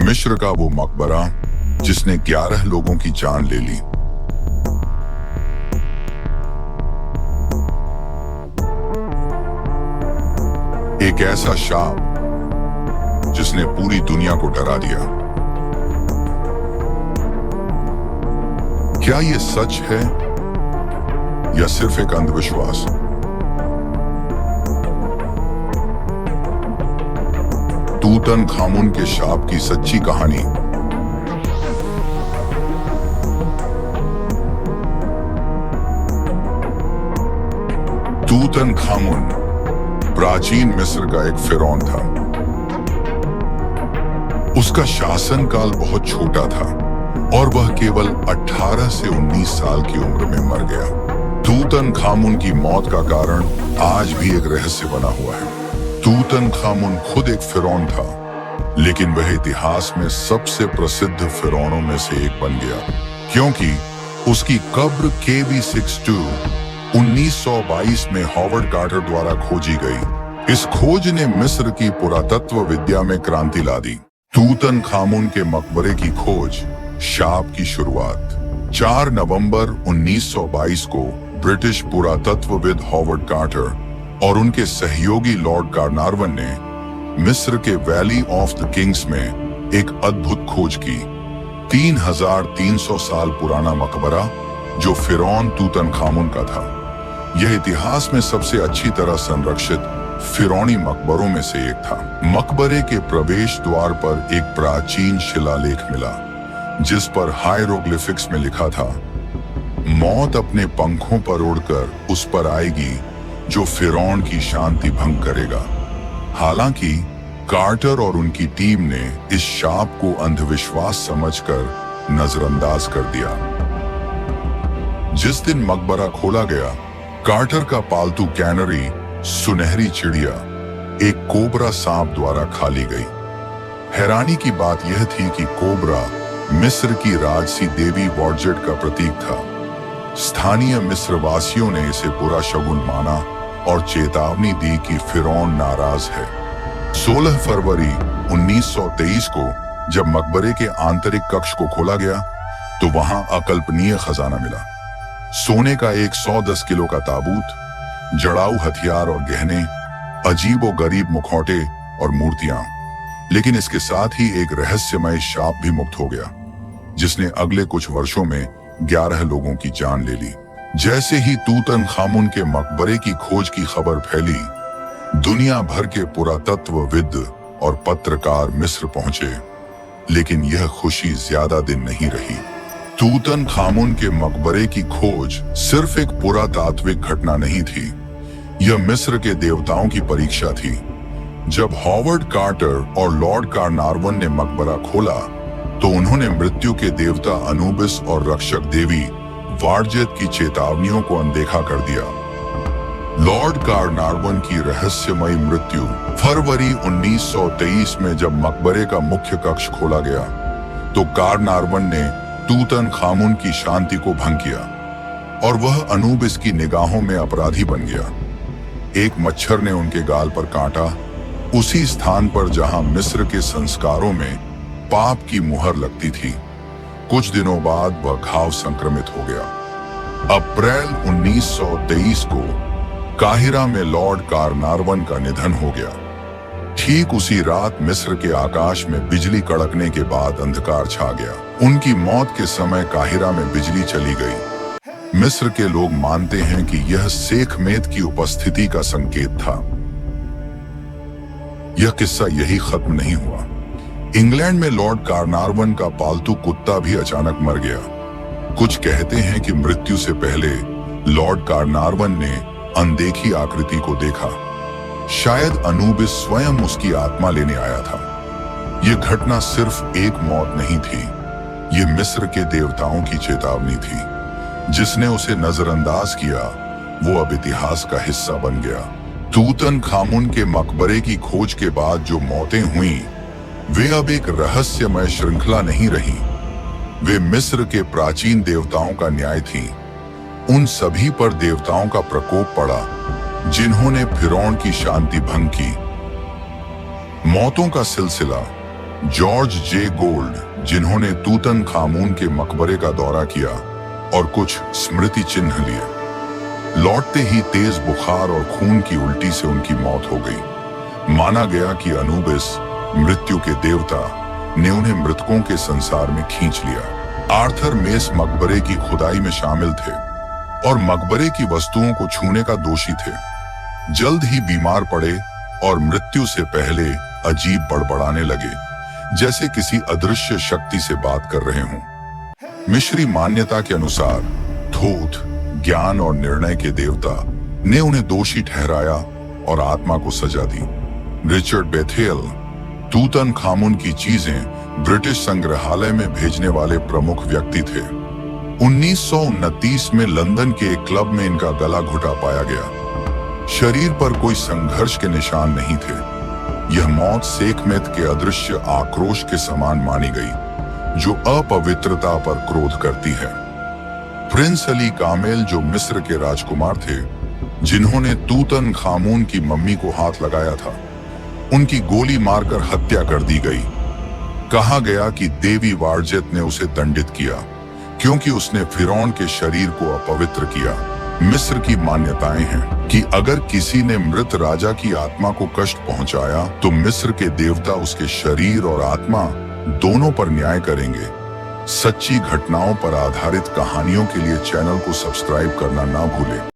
मिस्र का वो मकबरा जिसने 11 लोगों की जान ले ली। एक ऐसा शाप जिसने पूरी दुनिया को डरा दिया। क्या ये सच है या सिर्फ एक अंधविश्वास? तूतनखामुन के शाप की सच्ची कहानी। तूतनखामुन प्राचीन मिस्र का एक फिरौन था। उसका शासनकाल बहुत छोटा था और वह केवल 18 से 19 साल की उम्र में मर गया। तूतनखामुन की मौत का कारण आज भी एक रहस्य बना हुआ है। तूतनखामुन खुद एक फिरौन था, लेकिन वह इतिहास में सबसे प्रसिद्ध फिरौनों में से एक बन गया, क्योंकि उसकी कब्र KV62 1922 में हॉवर्ड कार्टर द्वारा खोजी गई। इस खोज ने मिस्र की पुरातत्व विद्या में क्रांति ला दी। तूतनखामुन के मकबरे की खोज, शाप की शुरुआत। 4 नवंबर 1922 को ब्रिटिश पुरातत्वविद हॉवर्ड कार्टर और उनके सहयोगी लॉर्ड कार्नारवन ने मिस्र के वैली ऑफ द किंग्स में एक अद्भुत खोज की। 3300 साल पुराना मकबरा जो फिरौन तूतनखामुन का था। यह इतिहास में सबसे अच्छी तरह संरक्षित फिरौनी मकबरों में से एक था। मकबरे के प्रवेश द्वार पर एक प्राचीन शिलालेख मिला, जिस पर हायरोग्लिफिक्स में लिखा था, मौत अपने पंखों पर उड़कर उस पर आएगी जो फिरौन की शांति भंग करेगा। हालांकि कार्टर और उनकी टीम ने इस शाप को अंधविश्वास समझकर नजरअंदाज कर दिया। जिस दिन मकबरा खोला गया, कार्टर का पालतू कैनरी, सुनहरी चिड़िया, एक कोबरा सांप द्वारा खा ली गई। हैरानी की बात यह थी कि कोबरा मिस्र की राजसी देवी वॉर्जेट का प्रतीक था। स्थानीय मिस्रवासियों ने इसे बुरा शगुन माना और चेतावनी दी कि फिरौन नाराज है। 16 फरवरी 1923 को जब मकबरे के आंतरिक कक्ष को खोला गया, तो वहां अकल्पनीय खजाना मिला। सोने का एक 110 किलो का ताबूत, जड़ाऊ हथियार और गहने, अजीबोगरीब मुखौटे और मूर्तियां। लेकिन इसके साथ ही एक रहस्यमय शाप भी मुक्त हो गया, जिसने अगले कुछ वर्षों में 11 लोगों की जान ले ली। जैसे ही तूतनखामुन के मकबरे की खोज की खबर फैली, दुनिया भर के पुरातत्वविद और पत्रकार मिस्र पहुंचे। लेकिन यह खुशी ज्यादा दिन नहीं रही। तूतनखामुन के मकबरे की खोज सिर्फ एक पुरातात्विक घटना नहीं थी, यह मिस्र के देवताओं की परीक्षा थी। जब हॉवर्ड कार्टर और लॉर्ड कार्नारवन ने मकबरा खोला, तो उन्होंने मृत्यु के देवता अनुबिस और रक्षक देवी वार्जेत की चेतावनियों को अनदेखा कर दिया। लॉर्ड कार्नारवन की रहस्यमयी मृत्यु। फरवरी 1923 में जब मकबरे का मुख्य कक्ष खोला गया, तो कार्नारवन ने तूतनखामुन की शांति को भंग किया और वह अनुबिस की निगाहों में अपराधी बन गया। एक मच्छर ने उनके गाल पर काटा, उसी स्थान पर जहां मिस्र के संस्कारों में पाप की मुहर लगती थी। कुछ दिनों बाद वह घाव संक्रमित हो गया। अप्रैल 1923 को काहिरा में लॉर्ड कार्नारवन का निधन हो गया। ठीक उसी रात मिस्र के आकाश में बिजली कड़कने के बाद अंधकार छा गया। उनकी मौत के समय काहिरा में बिजली चली गई। मिस्र के लोग मानते हैं कि यह सेखमेत की उपस्थिति का संकेत था। यह किस्सा यही खत्म नहीं हुआ। इंग्लैंड में लॉर्ड कार्नारवन का पालतू कुत्ता भी अचानक मर गया। कुछ कहते हैं कि मृत्यु से पहले लॉर्ड कार्नारवन ने अनदेखी आकृति को देखा। शायद अनुबिस स्वयं उसकी आत्मा लेने आया था। यह घटना सिर्फ एक मौत नहीं थी, यह मिस्र के देवताओं की चेतावनी थी। जिसने उसे नजरअंदाज किया, वो अब इतिहास का हिस्सा बन गया। तूतनखामुन के मकबरे की खोज के बाद जो मौतें हुईं, वे अब एक रहस्यमय श्रृंखला नहीं रही। वे मिस्र के प्राचीन देवताओं का न्याय थी। उन सभी पर देवताओं का प्रकोप पड़ा जिन्होंने फिरौन की शांति भंग की। मौतों का सिलसिला जॉर्ज जे गोल्ड, जिन्होंने तूतन खामून के मकबरे का दौरा किया और कुछ स्मृति चिन्ह लिए। लौटते ही तेज बुखार और खून की उल्टी से उनकी मौत हो गई। माना गया कि अनुबिस, मृत्यु के देवता, ने उन्हें मृतकों के संसार में खींच लिया। आर्थर मेस मकबरे की खुदाई में शामिल थे और मकबरे की वस्तुओं को छूने का दोषी थे। जल्द ही बीमार पड़े और मृत्यु से पहले अजीब बड़बड़ाने लगे, जैसे किसी अदृश्य शक्ति से बात कर रहे हों। मिस्री मान्यता के अनुसार थोथ, ज्ञान और निर्णय के देवता, ने उन्हें दोषी ठहराया और आत्मा को सजा दी। रिचर्ड बेथेल, तूतन खामून की चीजें ब्रिटिश संग्रहालय में भेजने वाले प्रमुख व्यक्ति थे। 1929 में लंदन के एक क्लब में इनका गला घुटा पाया गया। शरीर पर कोई संघर्ष के निशान नहीं थे। यह मौत सेखमेत के अदृश्य आक्रोश के समान मानी गई, जो अपवित्रता पर क्रोध करती है। प्रिंस अली कामेल, जो मिस्र के राजकुमार थे, जिन्होंने तूतन खामून की मम्मी को हाथ लगाया था, उनकी गोली मारकर हत्या कर दी गई। कहा गया कि देवी वारजेत ने उसे दंडित किया क्योंकि उसने फिरौन के शरीर को अपवित्र किया। मिस्र की मान्यताएं हैं कि अगर किसी ने मृत राजा की आत्मा को कष्ट पहुंचाया तो मिस्र के देवता उसके शरीर और आत्मा दोनों पर न्याय करेंगे। सच्ची घटनाओं पर आधारित कहानियों के लिए चैनल को सब्सक्राइब करना ना भूलें।